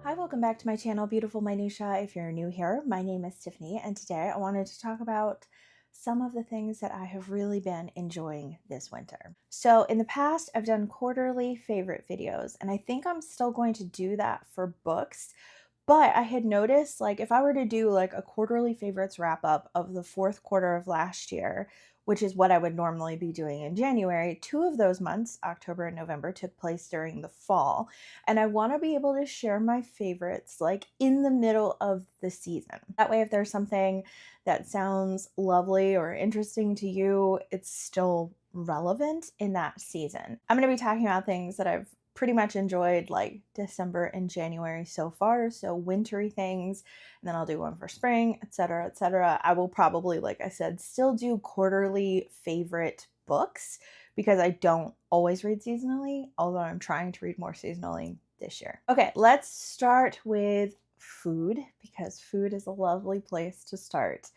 Hi, welcome back to my channel, Beautiful Minutia. If you're new here, my name is Tiffany, and today I wanted to talk about some of the things that I have really been enjoying this winter. So in the past, I've done quarterly favorite videos, and I think I'm still going to do that for books. But I had noticed, like, if I were to do like a quarterly favorites wrap up of the fourth quarter of last year, which is what I would normally be doing in January, two of those months, October and November, took place during the fall. And I want to be able to share my favorites like in the middle of the season. That way, if there's something that sounds lovely or interesting to you, it's still relevant in that season. I'm going to be talking about things that I've pretty much enjoyed like December and January so far, so wintry things, and then I'll do one for spring, etc., etc. I will probably, like I said, still do quarterly favorite books because I don't always read seasonally, although I'm trying to read more seasonally this year. Okay, let's start with food because food is a lovely place to start.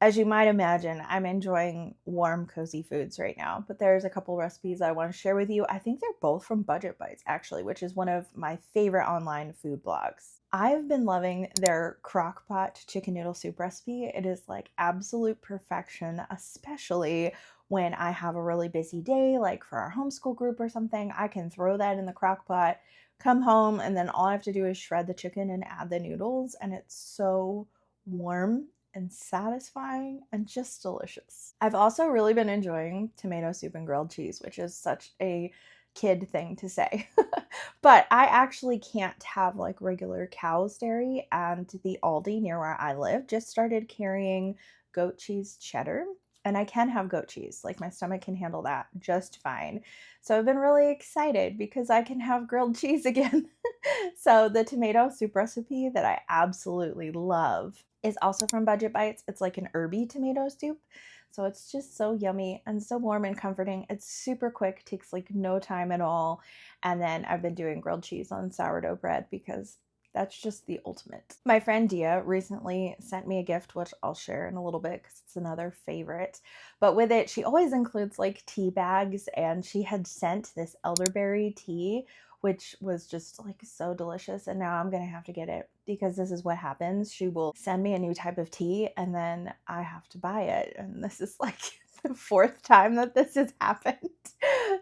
As you might imagine, I'm enjoying warm, cozy foods right now, but there's a couple recipes I want to share with you. I think they're both from Budget Bites, actually, which is one of my favorite online food blogs. I've been loving their crock pot chicken noodle soup recipe. It is like absolute perfection, especially when I have a really busy day, like for our homeschool group or something. I can throw that in the crock pot, come home, and then all I have to do is shred the chicken and add the noodles, and it's so warm and satisfying and just delicious. I've also really been enjoying tomato soup and grilled cheese, which is such a kid thing to say. But I actually can't have like regular cow's dairy, and the Aldi near where I live just started carrying goat cheese cheddar. And I can have goat cheese, like my stomach can handle that just fine. So I've been really excited because I can have grilled cheese again. So the tomato soup recipe that I absolutely love is also from Budget Bites. It's like an herby tomato soup. So it's just so yummy and so warm and comforting. It's super quick, takes like no time at all. And then I've been doing grilled cheese on sourdough bread because that's just the ultimate. My friend Dia recently sent me a gift, which I'll share in a little bit because it's another favorite. But with it, she always includes like tea bags, and she had sent this elderberry tea, which was just like so delicious. And now I'm gonna have to get it because this is what happens. She will send me a new type of tea and then I have to buy it. And this is like the fourth time that this has happened.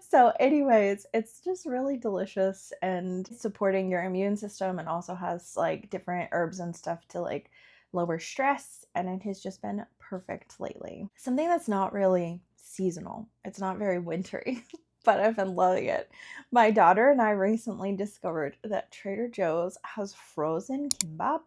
So anyways, it's just really delicious and supporting your immune system, and also has like different herbs and stuff to like lower stress, and it has just been perfect lately. Something that's not really seasonal. It's not very wintry. But I've been loving it. My daughter and I recently discovered that Trader Joe's has frozen kimbap.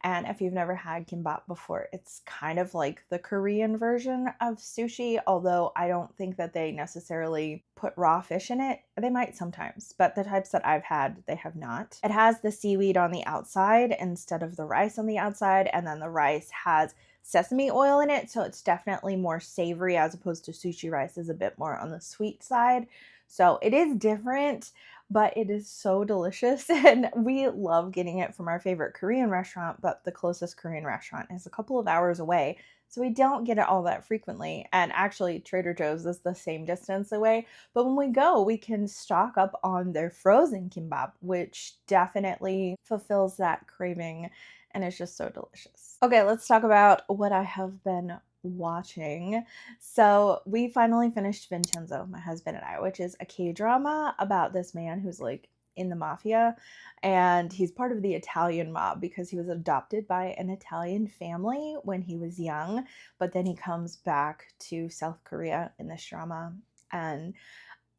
And if you've never had kimbap before, it's kind of like the Korean version of sushi, although I don't think that they necessarily put raw fish in it. They might sometimes, but the types that I've had, they have not. It has the seaweed on the outside instead of the rice on the outside, and then the rice has sesame oil in it, so it's definitely more savory as opposed to sushi rice is a bit more on the sweet side. So it is different, but it is so delicious, and we love getting it from our favorite Korean restaurant, but the closest Korean restaurant is a couple of hours away, so we don't get it all that frequently. And actually Trader Joe's is the same distance away, but when we go, we can stock up on their frozen kimbap, which definitely fulfills that craving, and it's just so delicious. Okay, let's talk about what I have been watching. So we finally finished Vincenzo, my husband and I, which is a K-drama about this man who's like in the mafia, and he's part of the Italian mob because he was adopted by an Italian family when he was young, but then he comes back to South Korea in this drama, and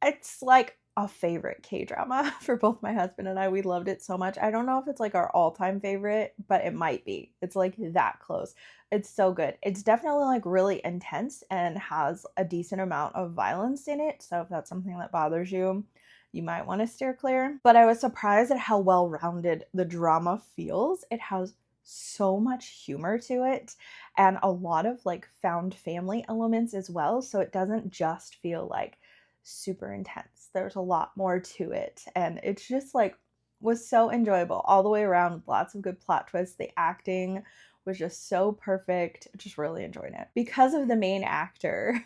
it's like a favorite K-drama for both my husband and I. We loved it so much. I don't know if it's like our all-time favorite, but it might be. It's like that close. It's so good. It's definitely like really intense and has a decent amount of violence in it. So if that's something that bothers you, you might want to steer clear. But I was surprised at how well-rounded the drama feels. It has so much humor to it and a lot of like found family elements as well. So it doesn't just feel like super intense. There's a lot more to it, and it's just like was so enjoyable all the way around with lots of good plot twists. The acting was just so perfect. Just really enjoyed it. Because of the main actor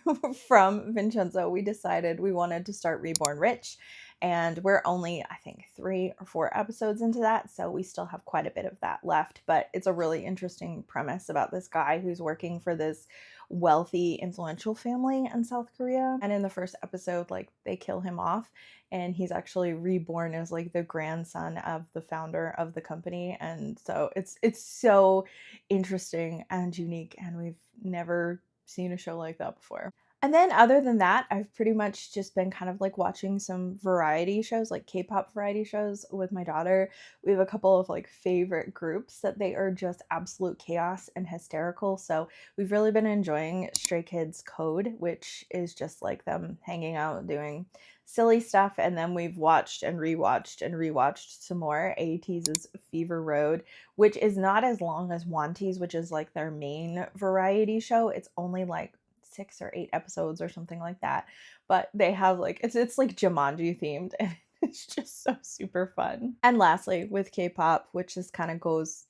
from Vincenzo, we decided we wanted to start Reborn Rich, and we're only, I think, 3 or 4 episodes into that, so we still have quite a bit of that left. But it's a really interesting premise about this guy who's working for this wealthy, influential family in South Korea. And in the first episode, like, they kill him off, and he's actually reborn as like the grandson of the founder of the company. And so it's so interesting and unique, and we've never seen a show like that before. And then other than that, I've pretty much just been kind of like watching some variety shows, like K-pop variety shows with my daughter. We have a couple of like favorite groups that they are just absolute chaos and hysterical. So we've really been enjoying Stray Kids Code, which is just like them hanging out doing silly stuff. And then we've watched and rewatched some more. ATEEZ's Fever Road, which is not as long as Wanties, which is like their main variety show. It's only like 6 or 8 episodes or something like that, but they have like it's like Jumanji themed, and it's just so super fun. And lastly, with K-pop, which just kind of goes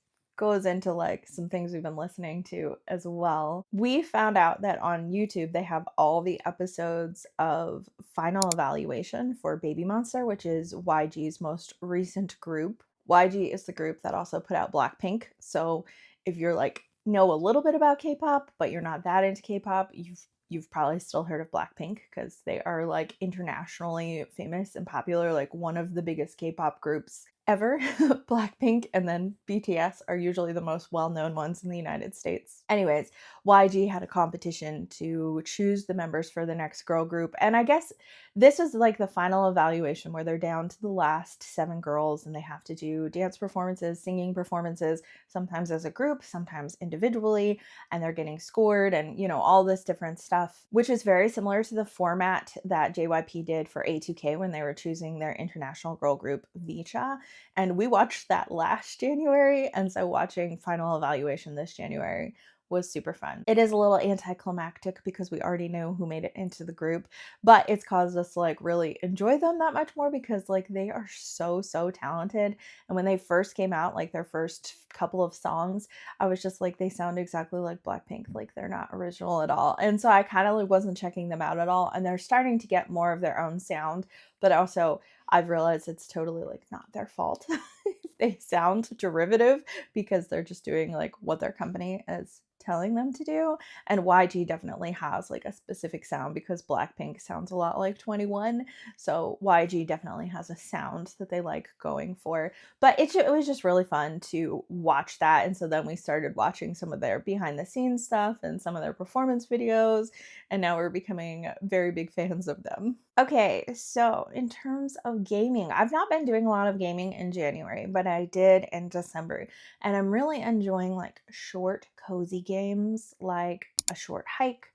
into like some things we've been listening to as well, we found out that on YouTube they have all the episodes of Final Evaluation for Baby Monster, which is YG's most recent group. YG is the group that also put out Blackpink. So if you're like know a little bit about K-pop, but you're not that into K-pop, you've probably still heard of Blackpink because they are like internationally famous and popular, like one of the biggest K-pop groups ever. Blackpink and then BTS are usually the most well-known ones in the United States. Anyways, YG had a competition to choose the members for the next girl group, and I guess this is like the final evaluation where they're down to the last 7 girls, and they have to do dance performances, singing performances, sometimes as a group, sometimes individually, and they're getting scored and, you know, all this different stuff, which is very similar to the format that JYP did for A2K when they were choosing their international girl group, Vicha. And we watched that last January, and so watching Final Evaluation this January was super fun. It is a little anticlimactic because we already know who made it into the group, but it's caused us to like really enjoy them that much more because like they are so talented. And when they first came out, like their first couple of songs, I was just like, they sound exactly like Blackpink, like they're not original at all. And so I kind of like wasn't checking them out at all, and they're starting to get more of their own sound, but also I've realized it's totally like not their fault if they sound derivative, because they're just doing like what their company is telling them to do. And YG definitely has like a specific sound because Blackpink sounds a lot like 21. So YG definitely has a sound that they like going for. But it was just really fun to watch that. And so then we started watching some of their behind the scenes stuff and some of their performance videos. And now we're becoming very big fans of them. Okay, so in terms of gaming, I've not been doing a lot of gaming in January, but I did in December. And I'm really enjoying like short, cozy games like A Short Hike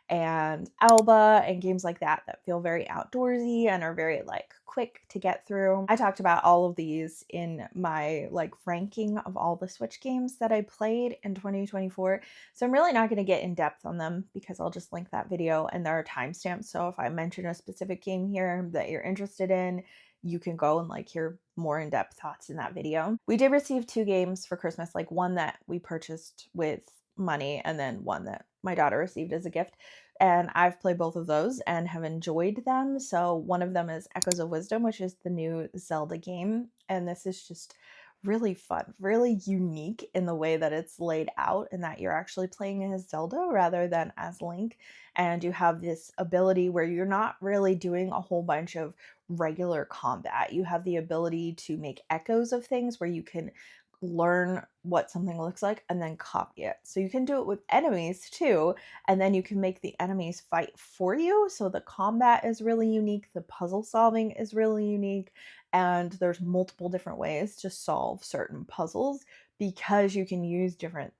and Alba and games like that that feel very outdoorsy and are very like quick to get through. I talked about all of these in my like ranking of all the Switch games that I played in 2024. So I'm really not going to get in depth on them because I'll just link that video and there are timestamps. So if I mention a specific game here that you're interested in, you can go and like hear more in-depth thoughts in that video. We did receive 2 games for Christmas, like one that we purchased with money and then one that my daughter received as a gift. And I've played both of those and have enjoyed them. So one of them is Echoes of Wisdom, which is the new Zelda game. And this is just really fun, really unique in the way that it's laid out and that you're actually playing as Zelda rather than as Link. And you have this ability where you're not really doing a whole bunch of regular combat. You have the ability to make echoes of things where you can learn what something looks like and then copy it. So you can do it with enemies too, and then you can make the enemies fight for you. So the combat is really unique, the puzzle solving is really unique, and there's multiple different ways to solve certain puzzles because you can use different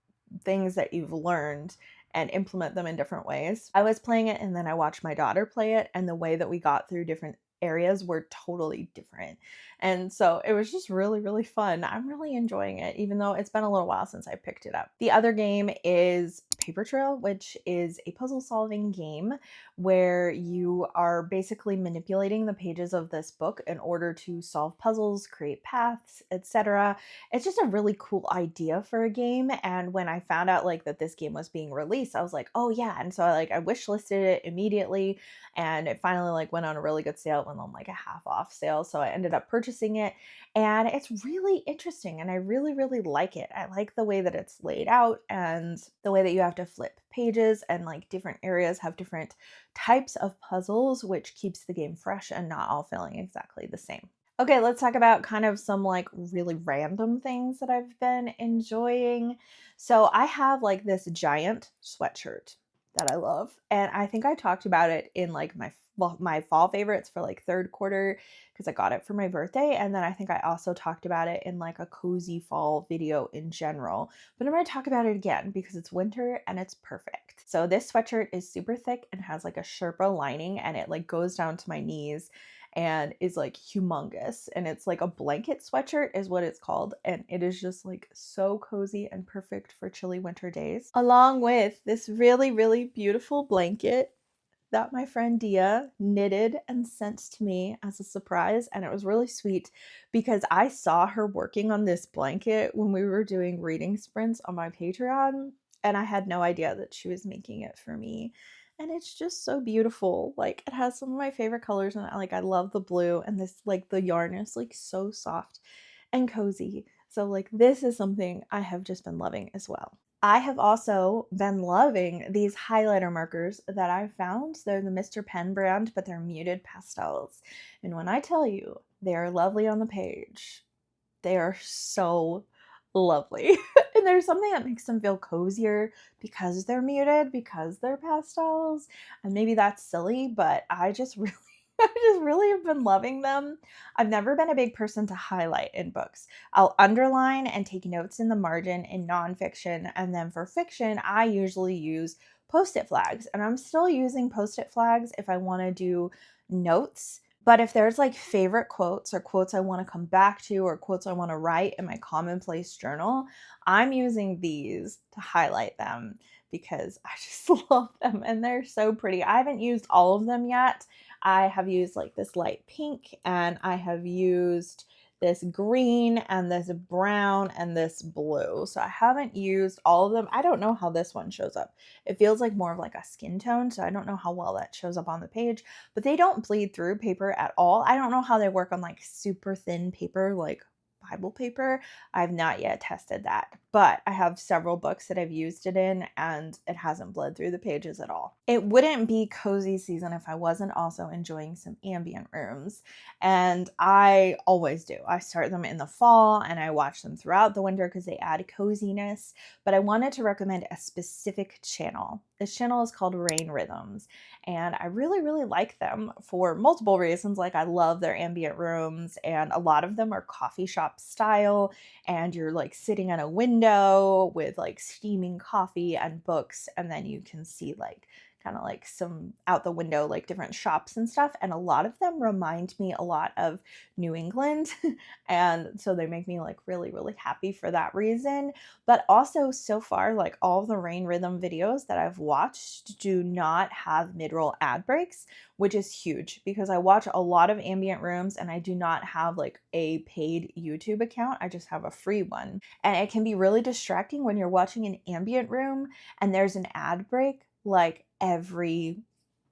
things that you've learned and implement them in different ways. I was playing it and then I watched my daughter play it, and the way that we got through different areas were totally different. And so it was just really fun. I'm really enjoying it, even though it's been a little while since I picked it up. The other game is Paper Trail, which is a puzzle solving game where you are basically manipulating the pages of this book in order to solve puzzles, create paths, etc. It's just a really cool idea for a game. And when I found out like that this game was being released, I was like, oh yeah. And so I wishlisted it immediately, and it finally like went on a really good sale. It went on like a half off sale. So I ended up purchasing it, and it's really interesting and I really, really like it. I like the way that it's laid out and the way that you have to flip pages, and like different areas have different types of puzzles, which keeps the game fresh and not all feeling exactly the same. Okay, let's talk about kind of some like really random things that I've been enjoying. So I have like this giant sweatshirt that I love, and I think I talked about it in like my fall favorites for like third quarter because I got it for my birthday, and then I think I also talked about it in like a cozy fall video in general. But I'm going to talk about it again because it's winter and it's perfect. So this sweatshirt is super thick and has like a Sherpa lining, and it like goes down to my knees and is like humongous, and it's like a blanket sweatshirt is what it's called, and it is just like so cozy and perfect for chilly winter days, along with this really, really beautiful blanket that my friend Dia knitted and sent to me as a surprise. And it was really sweet because I saw her working on this blanket when we were doing reading sprints on my Patreon, and I had no idea that she was making it for me. And it's just so beautiful. Like, it has some of my favorite colors, and I love the blue, and this like the yarn is like so soft and cozy. So like this is something I have just been loving as well. I have also been loving these highlighter markers that I found. They're the Mr. Pen brand, but they're muted pastels. And when I tell you they are lovely on the page, they are so lovely. And there's something that makes them feel cozier because they're muted, because they're pastels. And maybe that's silly, but I just really I just really have been loving them. I've never been a big person to highlight in books. I'll underline and take notes in the margin in nonfiction, and then for fiction, I usually use post-it flags. And I'm still using post-it flags if I want to do notes. But if there's like favorite quotes or quotes I want to come back to or quotes I want to write in my commonplace journal, I'm using these to highlight them because I just love them and they're so pretty. I haven't used all of them yet. I have used like this light pink, and I have used this green and this brown and this blue. So I haven't used all of them. I don't know how this one shows up. It feels like more of like a skin tone, so I don't know how well that shows up on the page, but they don't bleed through paper at all. I don't know how they work on like super thin paper, like Bible paper. I've not yet tested that, but I have several books that I've used it in, and it hasn't bled through the pages at all. It wouldn't be cozy season if I wasn't also enjoying some ambient rooms, and I always do. I start them in the fall and I watch them throughout the winter because they add coziness, but I wanted to recommend a specific channel. This channel is called Rain Rhythms, and I really, really like them for multiple reasons. Like, I love their ambient rooms, and a lot of them are coffee shop style, and you're like sitting at a window with like steaming coffee and books, and then you can see like kind of like some out the window, like different shops and stuff. And a lot of them remind me a lot of New England. And so they make me like really, really happy for that reason. But also, so far, like all of the Rain Rhythm videos that I've watched do not have mid-roll ad breaks, which is huge because I watch a lot of ambient rooms and I do not have like a paid YouTube account. I just have a free one. And it can be really distracting when you're watching an ambient room and there's an ad break like every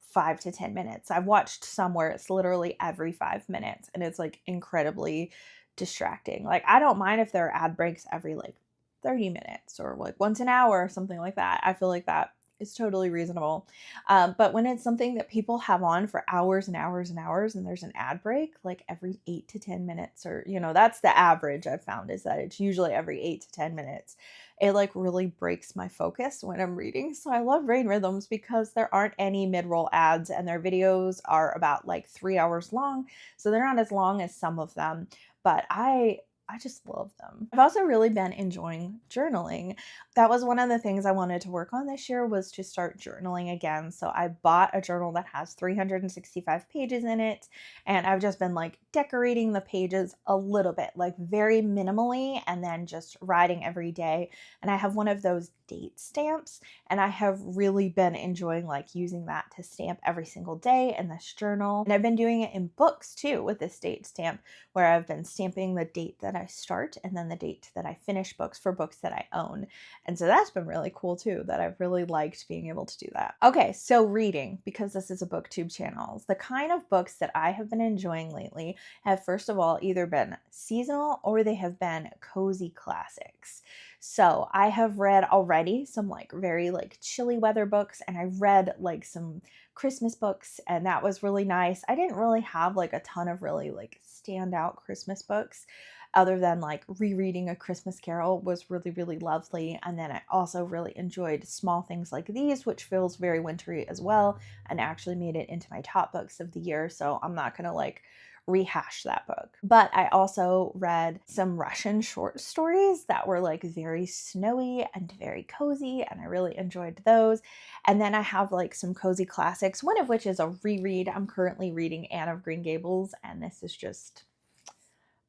5 to 10 minutes. I've watched some where it's literally every 5 minutes, and it's like incredibly distracting. Like, I don't mind if there are ad breaks every like 30 minutes or like once an hour or something like that. I feel like that is totally reasonable. But when it's something that people have on for hours and hours and hours and there's an ad break like every 8 to 10 minutes, or, you know, that's the average I've found, is that it's usually every 8 to 10 minutes. It like really breaks my focus when I'm reading. So I love Rain Rhythms because there aren't any mid-roll ads, and their videos are about like 3 hours long. So they're not as long as some of them, but I I just love them. I've also really been enjoying journaling. That was one of the things I wanted to work on this year, was to start journaling again. So I bought a journal that has 365 pages in it, and I've just been like decorating the pages a little bit, like very minimally, and then just writing every day. And I have one of those date stamps, and I have really been enjoying like using that to stamp every single day in this journal. And I've been doing it in books too with this date stamp, where I've been stamping the date that I start and then the date that I finish books for books that I own. And so that's been really cool too, that I've really liked being able to do that. Okay, so reading, because this is a booktube channel, the kind of books that I have been enjoying lately have first of all either been seasonal or they have been cozy classics. So I have read already some like very like chilly weather books, and I read like some Christmas books, and that was really nice. I didn't really have like a ton of really like standout Christmas books, other than like rereading A Christmas Carol was really, really lovely. And then I also really enjoyed Small Things Like These, which feels very wintry as well, and actually made it into my top books of the year. So I'm not gonna like rehash that book. But I also read some Russian short stories that were like very snowy and very cozy, and I really enjoyed those. And then I have like some cozy classics, one of which is a reread. I'm currently reading Anne of Green Gables, and this is just,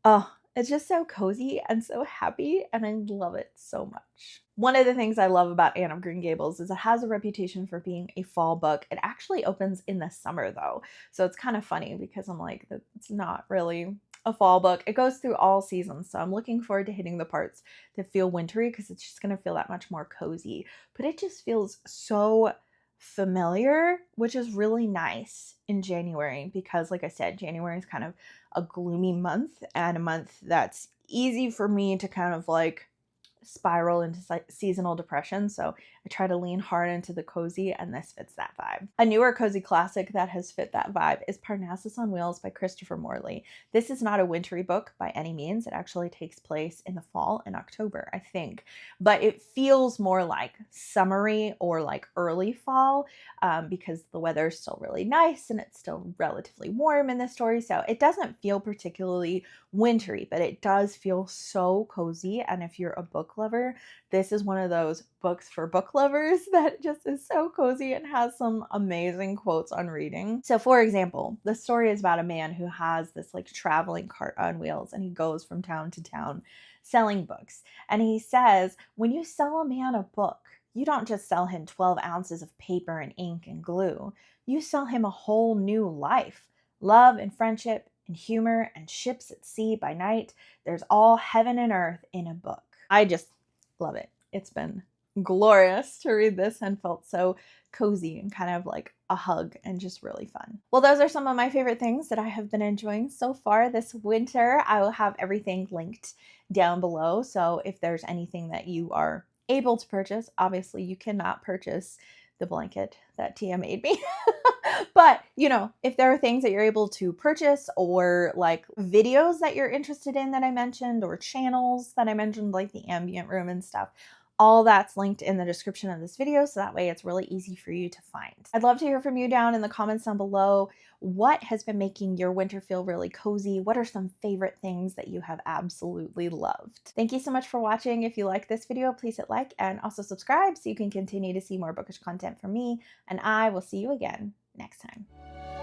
oh, it's just so cozy and so happy, and I love it so much. One of the things I love about Anne of Green Gables is it has a reputation for being a fall book. It actually opens in the summer though, so it's kind of funny because I'm like, it's not really a fall book. It goes through all seasons, so I'm looking forward to hitting the parts that feel wintry because it's just going to feel that much more cozy. But it just feels so familiar, which is really nice in January because, like I said, January is kind of a gloomy month, and a month that's easy for me to kind of like spiral into seasonal depression. So I try to lean hard into the cozy, and this fits that vibe. A newer cozy classic that has fit that vibe is Parnassus on Wheels by Christopher Morley. This is not a wintry book by any means. It actually takes place in the fall, in October, I think, but it feels more like summery or like early fall, because the weather is still really nice and it's still relatively warm in the story. So it doesn't feel particularly wintry, but it does feel so cozy. And if you're a book lover, this is one of those books for book lovers that just is so cozy and has some amazing quotes on reading. So for example, the story is about a man who has this like traveling cart on wheels, and he goes from town to town selling books. And he says, when you sell a man a book, you don't just sell him 12 ounces of paper and ink and glue. You sell him a whole new life, love and friendship and humor and ships at sea by night. There's all heaven and earth in a book. I just love it. It's been glorious to read this and felt so cozy and kind of like a hug and just really fun. Well, those are some of my favorite things that I have been enjoying so far this winter. I will have everything linked down below. So if there's anything that you are able to purchase, obviously you cannot purchase the blanket that Tia made me. But, you know, if there are things that you're able to purchase, or like videos that you're interested in that I mentioned, or channels that I mentioned, like the Ambient Room and stuff, all that's linked in the description of this video, so that way it's really easy for you to find. I'd love to hear from you down in the comments down below. What has been making your winter feel really cozy? What are some favorite things that you have absolutely loved? Thank you so much for watching. If you like this video, please hit like and also subscribe so you can continue to see more bookish content from me, and I will see you again next time.